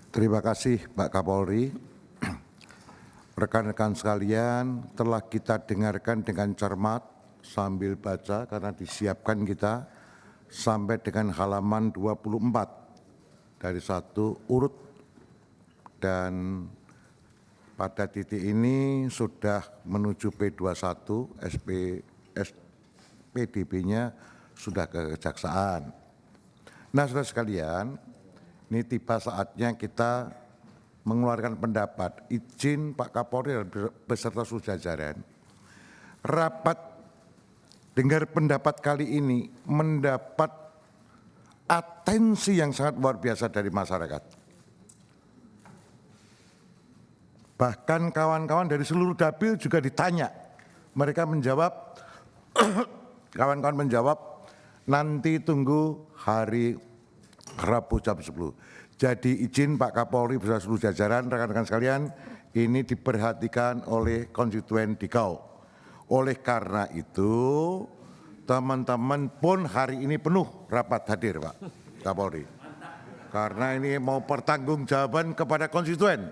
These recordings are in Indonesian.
Terima kasih Pak Kapolri. Rekan-rekan sekalian, telah kita dengarkan dengan cermat sambil baca karena disiapkan kita sampai dengan halaman 24 dari satu urut, dan pada titik ini sudah menuju P21, SPDB-nya sudah ke kejaksaan. Nah, saudara sekalian, ini tiba saatnya kita mengeluarkan pendapat. Izin Pak Kapolri beserta seluruh jajaran, rapat dengar pendapat kali ini mendapat atensi yang sangat luar biasa dari masyarakat. Bahkan kawan-kawan dari seluruh dapil juga ditanya. Mereka menjawab, kawan-kawan menjawab, nanti tunggu hari Rabu jam 10. Jadi izin Pak Kapolri beserta seluruh jajaran, rekan-rekan sekalian, ini diperhatikan oleh konstituen Dikau. Oleh karena itu, teman-teman pun hari ini penuh rapat hadir Pak Kapolri. Karena ini mau pertanggungjawaban kepada konstituen.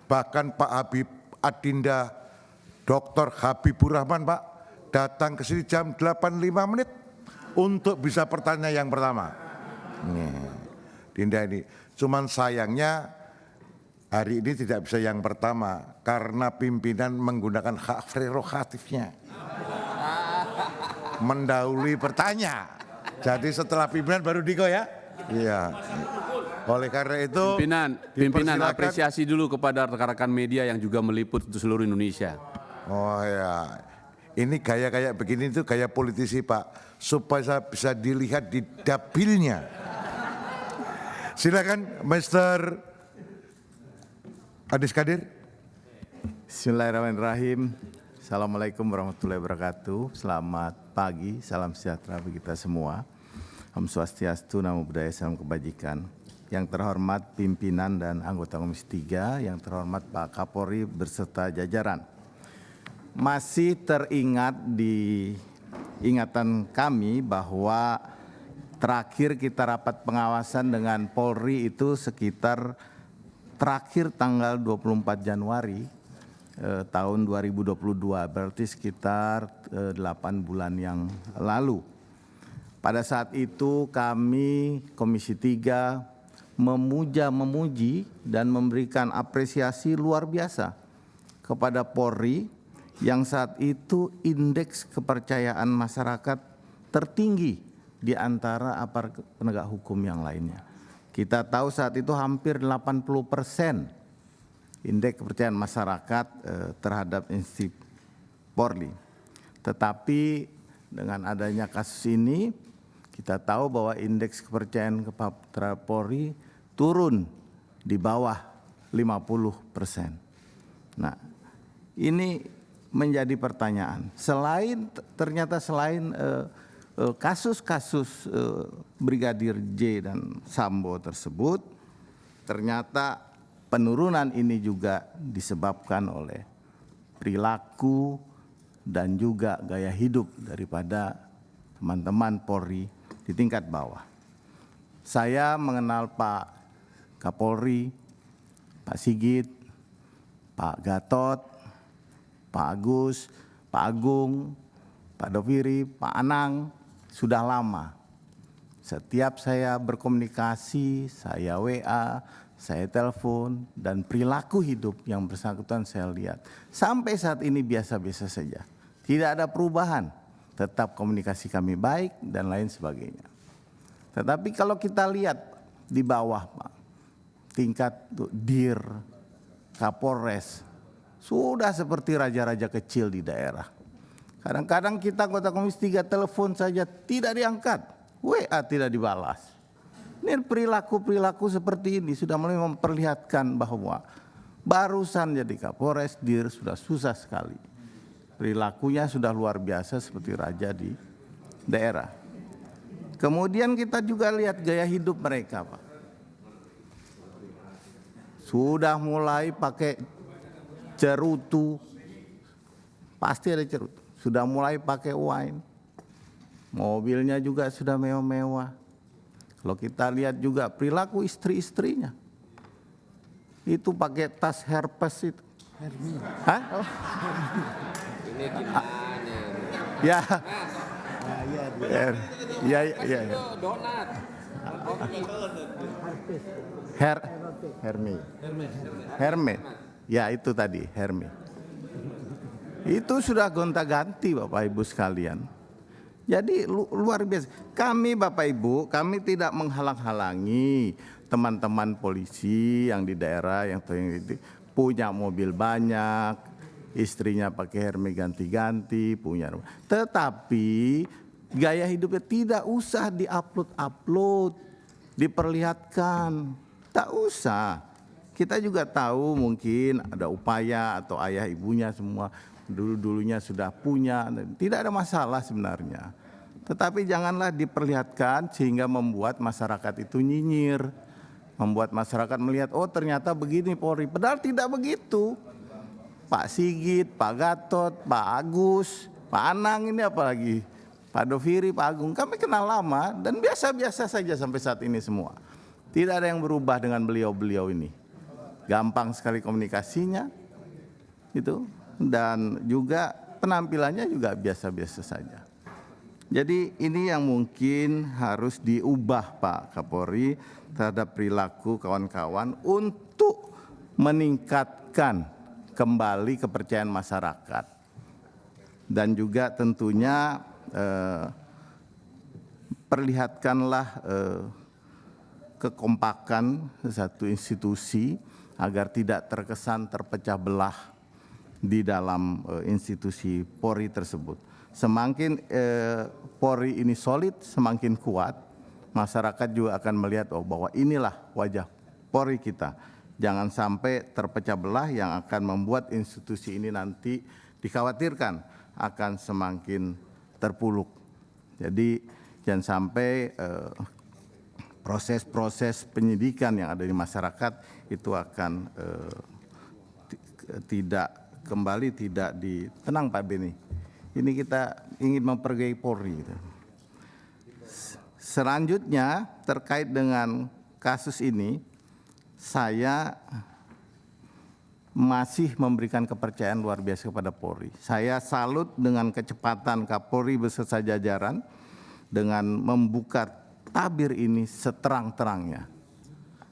Bahkan Pak Habib Adinda Dr. Habibur Rahman Pak datang ke sini jam 8.05 menit untuk bisa bertanya yang pertama. Dinda ini, cuman sayangnya hari ini tidak bisa yang pertama karena pimpinan menggunakan hak prerogatifnya mendahului bertanya. Jadi setelah pimpinan baru Diko ya. Iya. Oleh karena itu pimpinan apresiasi dulu kepada rekan-rekan media yang juga meliput untuk seluruh Indonesia. Oh ya, ini gaya kayak begini itu gaya politisi Pak, supaya bisa dilihat di dapilnya. Silakan Mr. Adis Kadir. Bismillahirrahmanirrahim. Assalamualaikum warahmatullahi wabarakatuh. Selamat pagi, salam sejahtera bagi kita semua. Om Swastiastu, Namo Buddhaya, salam kebajikan. Yang terhormat pimpinan dan anggota Komisi 3, yang terhormat Pak Kapolri beserta jajaran. Masih teringat di ingatan kami bahwa terakhir kita rapat pengawasan dengan Polri itu sekitar terakhir tanggal 24 Januari tahun 2022, berarti sekitar 8 bulan yang lalu. Pada saat itu kami Komisi 3 memuji dan memberikan apresiasi luar biasa kepada Polri yang saat itu indeks kepercayaan masyarakat tertinggi di antara aparat penegak hukum yang lainnya. Kita tahu saat itu hampir 80% indeks kepercayaan masyarakat terhadap institusi Polri. Tetapi dengan adanya kasus ini, kita tahu bahwa indeks kepercayaan terhadap Polri turun di bawah 50%. Nah, ini menjadi pertanyaan. Ternyata selain kasus-kasus Brigadir J dan Sambo tersebut, ternyata penurunan ini juga disebabkan oleh perilaku dan juga gaya hidup daripada teman-teman Polri di tingkat bawah. Saya mengenal Pak Kapolri, Pak Sigit, Pak Gatot, Pak Agus, Pak Agung, Pak Doviri, Pak Anang, sudah lama. Setiap saya berkomunikasi, saya WA, saya telepon, dan perilaku hidup yang bersangkutan saya lihat. Sampai saat ini biasa-biasa saja. Tidak ada perubahan, tetap komunikasi kami baik dan lain sebagainya. Tetapi kalau kita lihat di bawah Pak, tingkat Dir, Kapolres, sudah seperti raja-raja kecil di daerah. Kadang-kadang kita anggota Komisi 3 telepon saja tidak diangkat, WA tidak dibalas. Ini perilaku-perilaku seperti ini sudah mulai memperlihatkan bahwa barusan jadi Kapolres Dir sudah susah sekali. Perilakunya sudah luar biasa seperti raja di daerah. Kemudian kita juga lihat gaya hidup mereka Pak. Sudah mulai pakai cerutu, pasti ada cerutu. Sudah mulai pakai wine, mobilnya juga sudah mewah-mewah. Kalau kita lihat juga perilaku istri-istrinya, itu pakai tas Hermes itu. Hah? Ini gimana? Ya. Ya. Donat. Hermes. Ya itu tadi Hermes. Itu sudah gonta-ganti Bapak Ibu sekalian. Jadi luar biasa. Kami Bapak Ibu, kami tidak menghalang-halangi teman-teman polisi yang di daerah yang punya mobil banyak, istrinya pakai Hermes ganti-ganti, punya rumah. Tetapi gaya hidupnya tidak usah diupload, diperlihatkan. Tak usah. Kita juga tahu mungkin ada upaya atau ayah ibunya semua dulunya sudah punya, tidak ada masalah sebenarnya. Tetapi janganlah diperlihatkan sehingga membuat masyarakat itu nyinyir, membuat masyarakat melihat oh ternyata begini Polri, padahal tidak begitu. Pak Sigit, Pak Gatot, Pak Agus, Pak Anang ini apalagi, Pak Doviri, Pak Agung, kami kenal lama dan biasa-biasa saja sampai saat ini semua. Tidak ada yang berubah dengan beliau-beliau ini. Gampang sekali komunikasinya, gitu. Dan juga penampilannya juga biasa-biasa saja. Jadi ini yang mungkin harus diubah Pak Kapolri terhadap perilaku kawan-kawan untuk meningkatkan kembali kepercayaan masyarakat. Dan juga tentunya perlihatkanlah kekompakan satu institusi agar tidak terkesan terpecah belah di dalam institusi Polri tersebut. Semakin Polri ini solid, semakin kuat, masyarakat juga akan melihat oh bahwa inilah wajah Polri kita. Jangan sampai terpecah belah yang akan membuat institusi ini nanti dikhawatirkan akan semakin terpuruk. Jadi jangan sampai proses-proses penyidikan yang ada di masyarakat itu akan tidak tenang Pak Beni. Ini kita ingin memperbaiki Polri. Selanjutnya terkait dengan kasus ini, saya masih memberikan kepercayaan luar biasa kepada Polri. Saya salut dengan kecepatan Kapolri beserta jajaran dengan membuka tabir ini seterang-terangnya.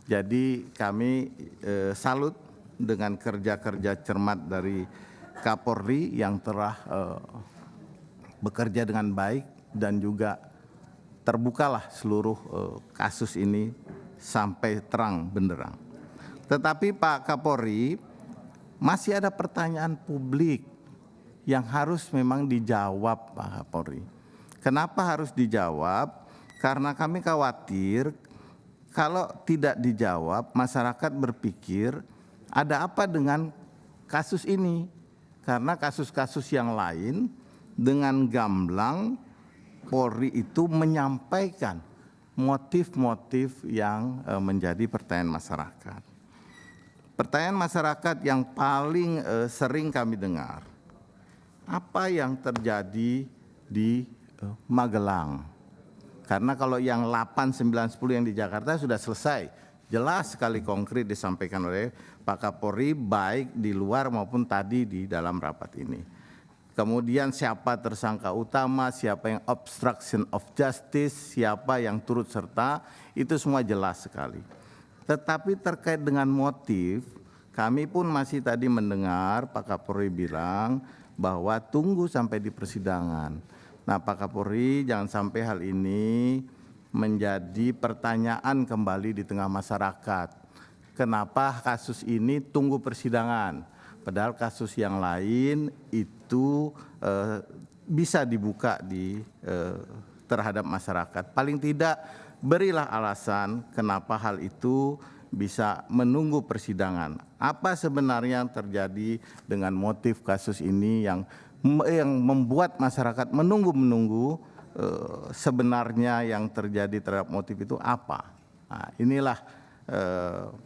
Jadi kami salut dengan kerja-kerja cermat dari Kapolri yang telah bekerja dengan baik dan juga terbukalah seluruh kasus ini sampai terang benderang. Tetapi Pak Kapolri masih ada pertanyaan publik yang harus memang dijawab Pak Kapolri. Kenapa harus dijawab? Karena kami khawatir kalau tidak dijawab masyarakat berpikir ada apa dengan kasus ini? Karena kasus-kasus yang lain dengan gamblang Polri itu menyampaikan motif-motif yang menjadi pertanyaan masyarakat. Pertanyaan masyarakat yang paling sering kami dengar, apa yang terjadi di Magelang? Karena kalau yang 8, 9, 10 yang di Jakarta sudah selesai, jelas sekali konkret disampaikan oleh Pak Kapolri baik di luar maupun tadi di dalam rapat ini. Kemudian siapa tersangka utama, siapa yang obstruction of justice, siapa yang turut serta, itu semua jelas sekali. Tetapi terkait dengan motif, kami pun masih tadi mendengar Pak Kapolri bilang bahwa tunggu sampai di persidangan. Nah Pak Kapolri jangan sampai hal ini menjadi pertanyaan kembali di tengah masyarakat. Kenapa kasus ini tunggu persidangan? Padahal kasus yang lain itu bisa dibuka terhadap masyarakat. Paling tidak berilah alasan kenapa hal itu bisa menunggu persidangan. Apa sebenarnya yang terjadi dengan motif kasus ini yang membuat masyarakat menunggu-menunggu sebenarnya yang terjadi terhadap motif itu apa? Nah, inilah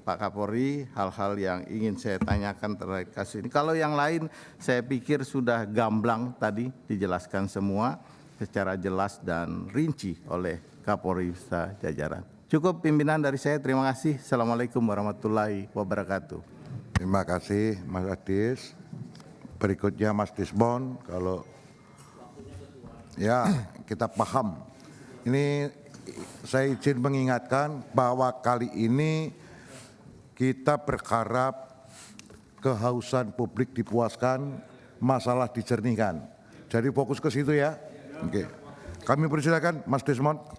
Pak Kapolri hal-hal yang ingin saya tanyakan terkait kasus ini. Kalau yang lain saya pikir sudah gamblang tadi dijelaskan semua secara jelas dan rinci oleh Kapolri beserta jajaran. Cukup pimpinan dari saya. Terima kasih. Assalamualaikum warahmatullahi wabarakatuh. Terima kasih Mas Adis. Berikutnya Mas Dismon, kalau ya kita paham. Ini saya izin mengingatkan bahwa kali ini kita berharap kehausan publik dipuaskan, masalah dijernihkan. Jadi fokus ke situ ya. Oke. Kami persilakan Mas Desmond.